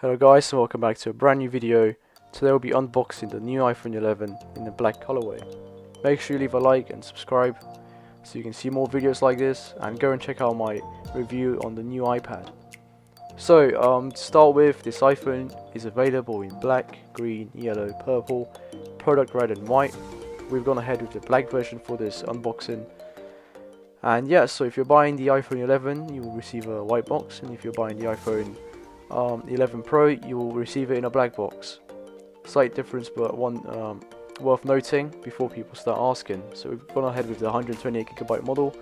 Hello guys, and welcome back to a brand new video. Today we'll be unboxing the new iPhone 11 in the black colorway. Make sure you leave a like and subscribe so you can see more videos like this, and go and check out my review on the new iPad. So to start with, this iPhone is available in black, green, yellow, purple, product red and white. We've gone ahead with the black version for this unboxing. And yeah, so if you're buying the iPhone 11, you will receive a white box, and if you're buying the iPhone 11 Pro, you will receive it in a black box. Slight difference, but one worth noting before people start asking. So we've gone ahead with the 128GB model,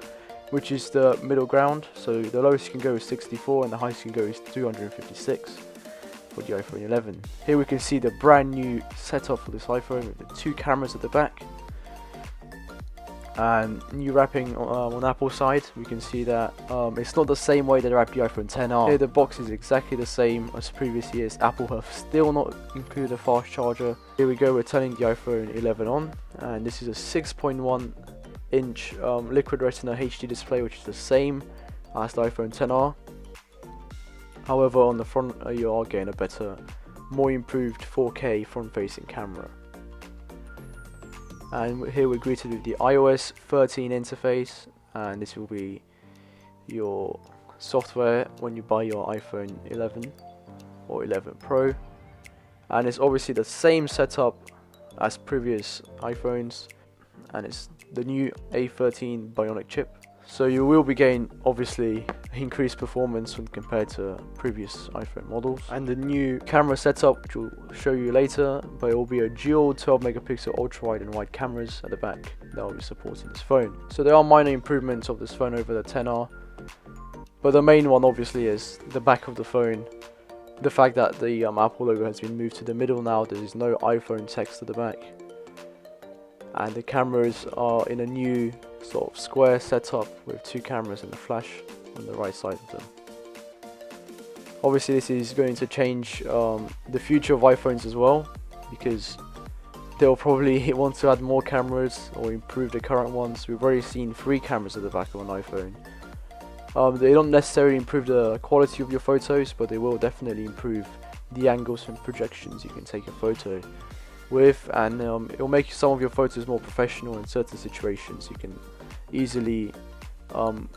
which is the middle ground. So the lowest you can go is 64 and the highest you can go is 256 for the iPhone 11. Here we can see the brand new setup for this iPhone with the two cameras at the back. And new wrapping on Apple's side. We can see that it's not the same way they wrapped the iPhone XR. Here the box is exactly the same as previous years. Apple have still not included a fast charger. Here we go, we're turning the iPhone 11 on, and this is a 6.1 inch Liquid Retina HD display, which is the same as the iPhone XR. However, on the front you are getting a better, more improved 4K front facing camera. And here we're greeted with the iOS 13 interface, and this will be your software when you buy your iPhone 11 or 11 Pro. And it's obviously the same setup as previous iPhones, and it's the new A13 Bionic chip. So you will be getting obviously increased performance when compared to previous iPhone models, and the new camera setup, which we'll show you later, but it will be a dual 12MP ultra wide and wide cameras at the back that will be supporting this phone. So there are minor improvements of this phone over the XR, but the main one obviously is the back of the phone. The fact that the Apple logo has been moved to the middle now. There is no iPhone text at the back, and the cameras are in a new sort of square setup with two cameras and a flash on the right side of them. Obviously this is going to change the future of iPhones as well, because they'll probably want to add more cameras or improve the current ones. We've already seen 3 cameras at the back of an iPhone. They don't necessarily improve the quality of your photos, but they will definitely improve the angles and projections you can take a photo with, and it will make some of your photos more professional in certain situations. You can easily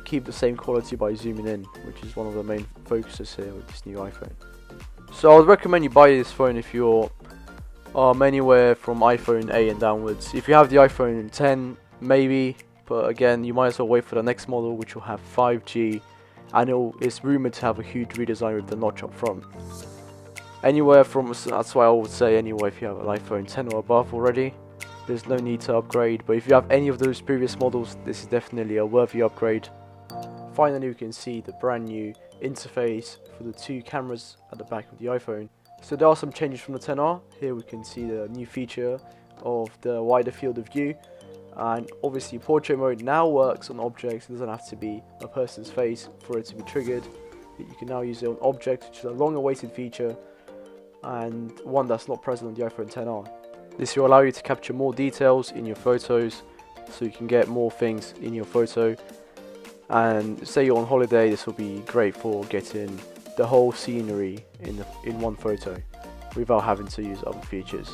keep the same quality by zooming in, which is one of the main focuses here with this new iPhone. So I would recommend you buy this phone if you're anywhere from iPhone 8 and downwards. If you have the iPhone 10, maybe, but again, you might as well wait for the next model, which will have 5G, and it's rumored to have a huge redesign with the notch up front. Anywhere from, that's why I would say anyway, if you have an iPhone 10 or above already, there's no need to upgrade. But if you have any of those previous models, this is definitely a worthy upgrade. Finally, you can see the brand new interface for the two cameras at the back of the iPhone. So there are some changes from the XR. Here we can see the new feature of the wider field of view, and obviously portrait mode now works on objects. It doesn't have to be a person's face for it to be triggered. You can now use it on objects, which is a long awaited feature, and one that's not present on the iPhone XR. This will allow you to capture more details in your photos, so you can get more things in your photo. And say you're on holiday, this will be great for getting the whole scenery in one photo without having to use other features.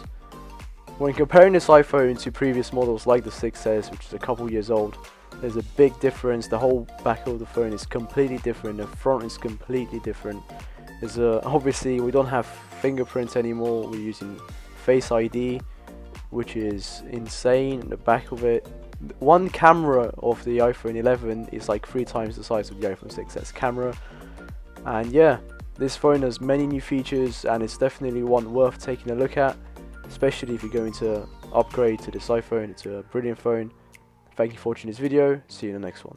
When comparing this iPhone to previous models like the 6S, which is a couple years old, there's a big difference. The whole back of the phone is completely different, the front is completely different. Obviously we don't have fingerprints anymore, we're using Face ID, which is insane. The back of it, one camera of the iPhone 11 is like 3 times the size of the iPhone 6S camera. And yeah, this phone has many new features, and it's definitely one worth taking a look at, especially if you're going to upgrade to this iPhone. It's a brilliant phone. Thank you for watching this video. See you in the next one.